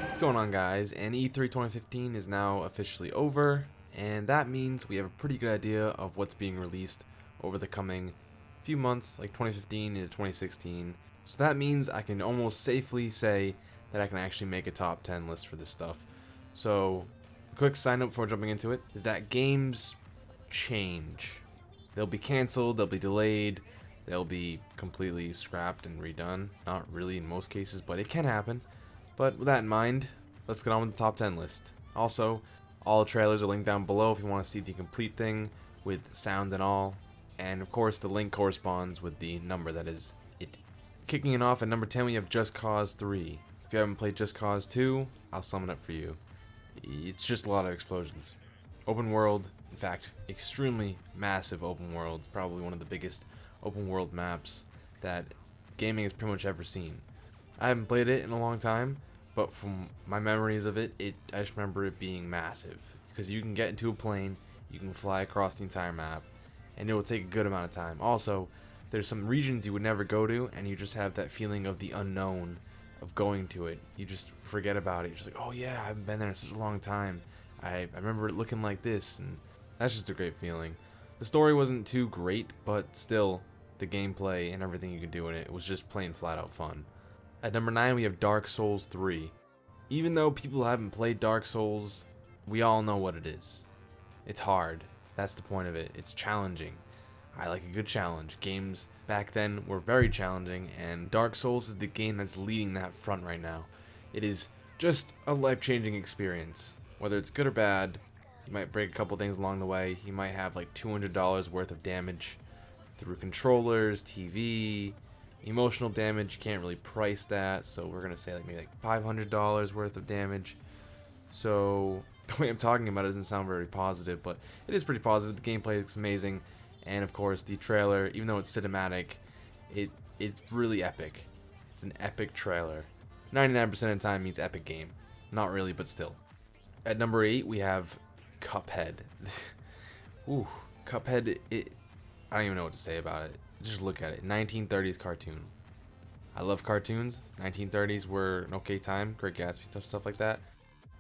What's going on, guys? And E3 2015 is now officially over, and that means we have a pretty good idea of what's being released over the coming few months, like 2015 into 2016. So that means I can almost safely say that I can actually make a top 10 list for this stuff. So a quick sign up before jumping into it is that games change. They'll be canceled, they'll be delayed, they'll be completely scrapped and redone. Not really in most cases, but it can happen. But with that in mind, let's get on with the top 10 list. Also, all the trailers are linked down below if you want to see the complete thing with sound and all. And of course, the link corresponds with the number that is it. Kicking it off at number 10, we have Just Cause 3. If you haven't played Just Cause 2, I'll sum it up for you. It's just a lot of explosions. Open world, in fact, extremely massive open world. It's probably one of the biggest open world maps that gaming has pretty much ever seen. I haven't played it in a long time, but from my memories of it, I just remember it being massive. Because you can get into a plane, you can fly across the entire map, and it will take a good amount of time. Also, there's some regions you would never go to, and you just have that feeling of the unknown of going to it. You just forget about it. You're just like, oh yeah, I haven't been there in such a long time. I remember it looking like this, and that's just a great feeling. The story wasn't too great, but still, the gameplay and everything you could do in it was just plain flat out fun. At number 9, we have Dark Souls 3. Even though people haven't played Dark Souls, we all know what it is. It's hard. That's the point of it. It's challenging. I like a good challenge. Games back then were very challenging, and Dark Souls is the game that's leading that front right now. It is just a life-changing experience. Whether it's good or bad, you might break a couple things along the way. You might have like $200 worth of damage through controllers, TV, emotional damage. You can't really price that, so we're gonna say like maybe like $500 worth of damage. So the way I'm talking about it doesn't sound very positive, but it is pretty positive. The gameplay looks amazing, and of course the trailer, even though it's cinematic, it's really epic. It's an epic trailer. 99% of the time means epic game. Not really, but still. At number 8, we have CUPHEAD. Ooh, CUPHEAD. I don't even know what to say about it. Just look at it. 1930s cartoon. I love cartoons. 1930s were an okay time. Great Gatsby, stuff like that.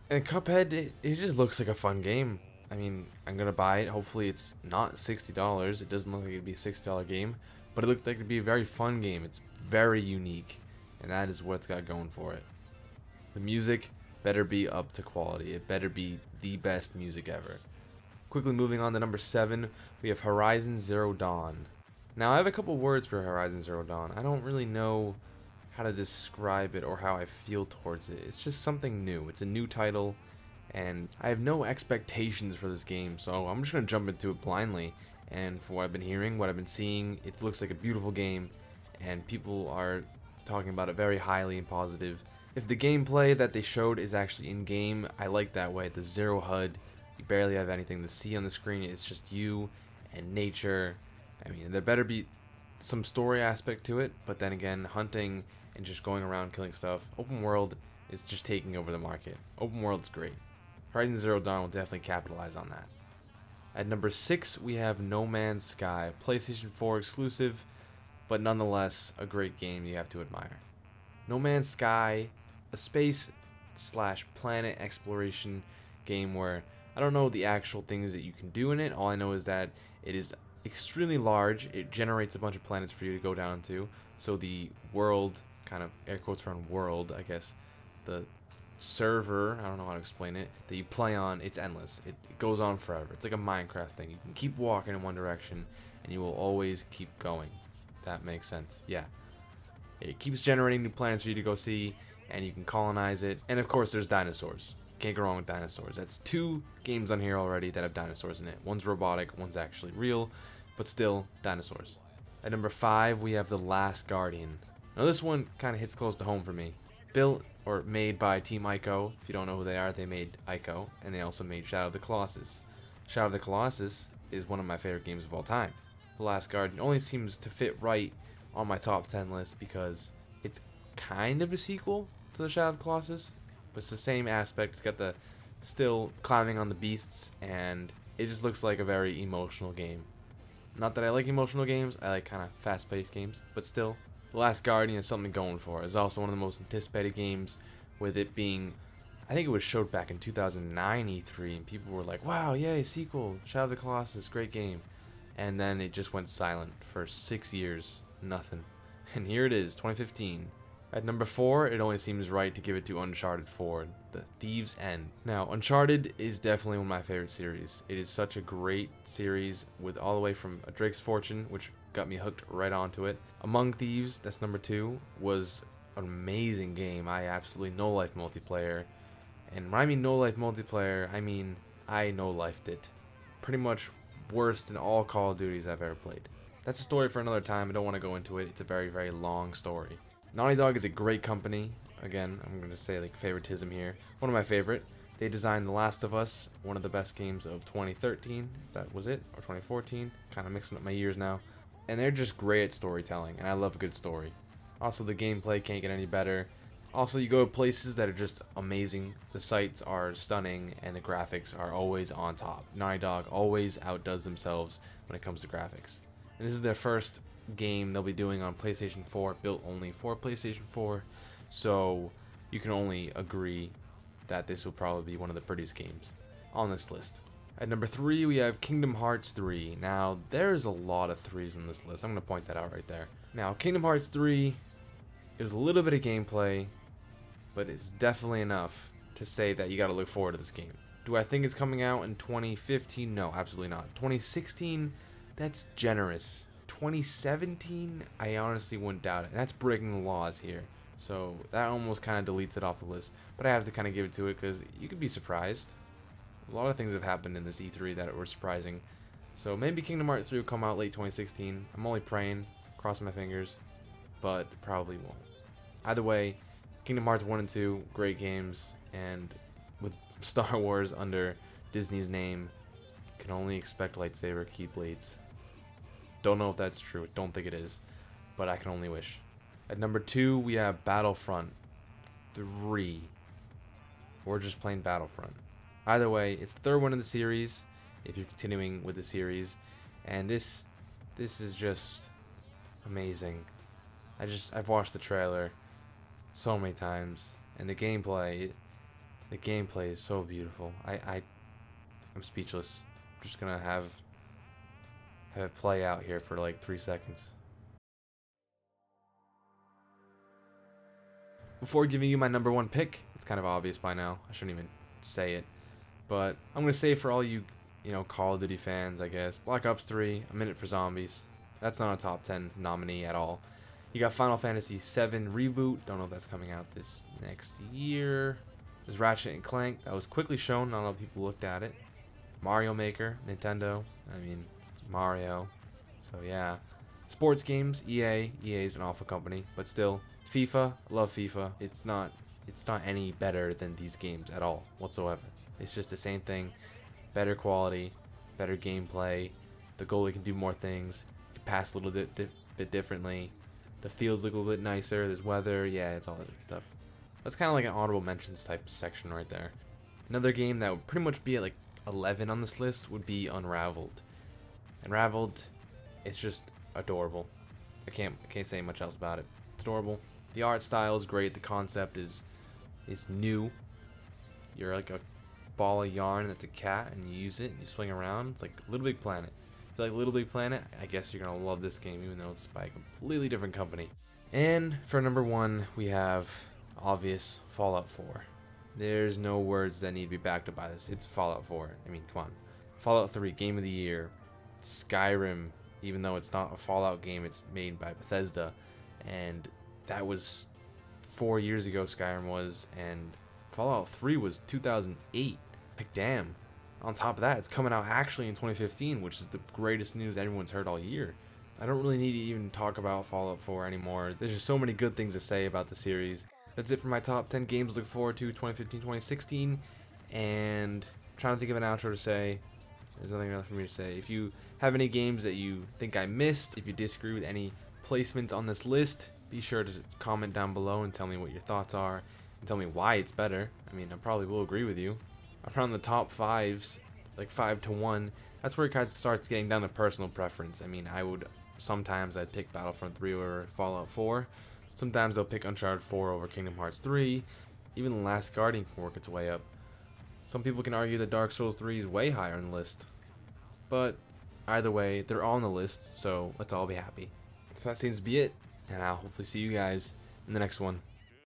And CUPHEAD, it just looks like a fun game. I mean, I'm gonna buy it. Hopefully it's not $60. It doesn't look like it'd be a $60 game, but it looked like it'd be a very fun game. It's very unique, and that is what it's got going for it. The music better be up to quality. It better be the best music ever. Quickly moving on to number 7, we have Horizon Zero Dawn. Now, I have a couple words for Horizon Zero Dawn. I don't really know how to describe it or how I feel towards it. It's just something new. It's a new title, and I have no expectations for this game, so I'm just going to jump into it blindly. And from what I've been hearing, what I've been seeing, it looks like a beautiful game, and people are talking about it very highly and positive. If the gameplay that they showed is actually in-game, I like that way. The zero HUD, you barely have anything to see on the screen. It's just you and nature. I mean, there better be some story aspect to it, but then again, hunting and just going around killing stuff. Open world is just taking over the market. Open world's great. Horizon Zero Dawn will definitely capitalize on that. At number 6, we have No Man's Sky, PlayStation 4 exclusive, but nonetheless a great game you have to admire. No Man's Sky, a space/planet exploration game where I don't know the actual things that you can do in it. All I know is that it is extremely large. It generates a bunch of planets for you to go down to. So the world, kind of air quotes around world, I guess, the server, I don't know how to explain it, that you play on, it's endless. It goes on forever. It's like a Minecraft thing. You can keep walking in one direction and you will always keep going. That makes sense. Yeah. It keeps generating new planets for you to go see, and you can colonize it. And of course, there's dinosaurs. Can't go wrong with dinosaurs. That's 2 games on here already that have dinosaurs in it. One's robotic, one's actually real, but still dinosaurs. At number 5, we have The Last Guardian. Now this one kind of hits close to home for me. Built or made by Team Ico. If you don't know who they are, they made Ico, and they also made Shadow of the Colossus. Shadow of the Colossus is one of my favorite games of all time. The Last Guardian only seems to fit right on my top 10 list because it's kind of a sequel to the Shadow of the Colossus, but it's the same aspect. It's got the still climbing on the beasts, and it just looks like a very emotional game. Not that I like emotional games, I like kind of fast-paced games, but still, The Last Guardian is something going for it. It's also one of the most anticipated games, with it being, I think it was showed back in 2009 E3, and people were like, wow, yay, sequel, Shadow of the Colossus, great game. And then it just went silent for 6 years, nothing. And here it is, 2015. At number 4, it only seems right to give it to Uncharted 4, The Thief's End. Now, Uncharted is definitely one of my favorite series. It is such a great series, with all the way from A Drake's Fortune, which got me hooked right onto it. Among Thieves, that's number 2, was an amazing game. I absolutely no-life multiplayer. And when I mean no-life multiplayer, I mean I no-lifed it. Pretty much worse than all Call of Duties I've ever played. That's a story for another time. I don't want to go into it. It's a very, very long story. Naughty Dog is a great company. Again, I'm going to say like favoritism here. One of my favorite. They designed The Last of Us, one of the best games of 2013, if that was it, or 2014. Kind of mixing up my years now. And they're just great at storytelling, and I love a good story. Also, the gameplay can't get any better. Also, you go to places that are just amazing. The sights are stunning, and the graphics are always on top. Naughty Dog always outdoes themselves when it comes to graphics. And this is their first game they'll be doing on PlayStation 4, built only for PlayStation 4, so you can only agree that this will probably be one of the prettiest games on this list. At number 3, we have Kingdom Hearts 3. Now, there's a lot of 3s on this list. I'm going to point that out right there. Now, Kingdom Hearts 3 is a little bit of gameplay, but it's definitely enough to say that you got to look forward to this game. Do I think it's coming out in 2015? No, absolutely not. 2016, that's generous. 2017, I honestly wouldn't doubt it. And that's breaking the laws here. So that almost kind of deletes it off the list. But I have to kind of give it to it because you could be surprised. A lot of things have happened in this E3 that were surprising. So maybe Kingdom Hearts 3 will come out late 2016. I'm only praying, crossing my fingers, but probably won't. Either way, Kingdom Hearts 1 and 2, great games. And with Star Wars under Disney's name, you can only expect lightsaber keyblades. Don't know if that's true. Don't think it is. But I can only wish. At number 2, we have Battlefront 3. We're just playing Battlefront. Either way, it's the third one in the series, if you're continuing with the series. And this is just amazing. I've watched the trailer so many times. And the gameplay is so beautiful. I'm speechless. I'm just gonna have it play out here for like 3 seconds. Before giving you my number 1 pick, it's kind of obvious by now. I shouldn't even say it, but I'm gonna say for all you Call of Duty fans, I guess, Black Ops 3, A Minute for Zombies. That's not a top 10 nominee at all. You got Final Fantasy VII Reboot. Don't know if that's coming out this next year. There's Ratchet and Clank. That was quickly shown. Not a lot of people looked at it. Mario Maker, Nintendo. I mean, Mario. So yeah. Sports games, EA. EA is an awful company, but still. FIFA, love FIFA. It's not any better than these games at all whatsoever. It's just the same thing. Better quality, better gameplay. The goalie can do more things. Can pass a little bit differently. The fields look a little bit nicer. There's weather. Yeah, it's all that good stuff. That's kind of like an honorable mentions type section right there. Another game that would pretty much be at like 11 on this list would be Unraveled. Unraveled, it's just adorable. I can't say much else about it. It's adorable. The art style is great. The concept is new. You're like a ball of yarn that's a cat, and you use it and you swing around. It's like Little Big Planet. If you like Little Big Planet, I guess you're gonna love this game, even though it's by a completely different company. And for number 1, we have obvious Fallout 4. There's no words that need to be backed up by this. It's Fallout 4. I mean, come on. Fallout 3, Game of the Year. Skyrim, even though it's not a Fallout game, it's made by Bethesda. And that was 4 years ago, Skyrim was. And Fallout 3 was 2008. Like, damn. On top of that, it's coming out actually in 2015, which is the greatest news anyone's heard all year. I don't really need to even talk about Fallout 4 anymore. There's just so many good things to say about the series. That's it for my top 10 games to look forward to 2015-2016. And I'm trying to think of an outro to say. There's nothing else for me to say. If you have any games that you think I missed, if you disagree with any placements on this list, be sure to comment down below and tell me what your thoughts are. And tell me why it's better. I mean, I probably will agree with you. Around the top 5s like 5-1, that's where it kind of starts getting down to personal preference. I mean, sometimes I'd pick Battlefront 3 over Fallout 4. Sometimes I'll pick Uncharted 4 over Kingdom Hearts 3. Even The Last Guardian can work its way up. Some people can argue that Dark Souls 3 is way higher on the list. But either way, they're all on the list, so let's all be happy. So that seems to be it, and I'll hopefully see you guys in the next one.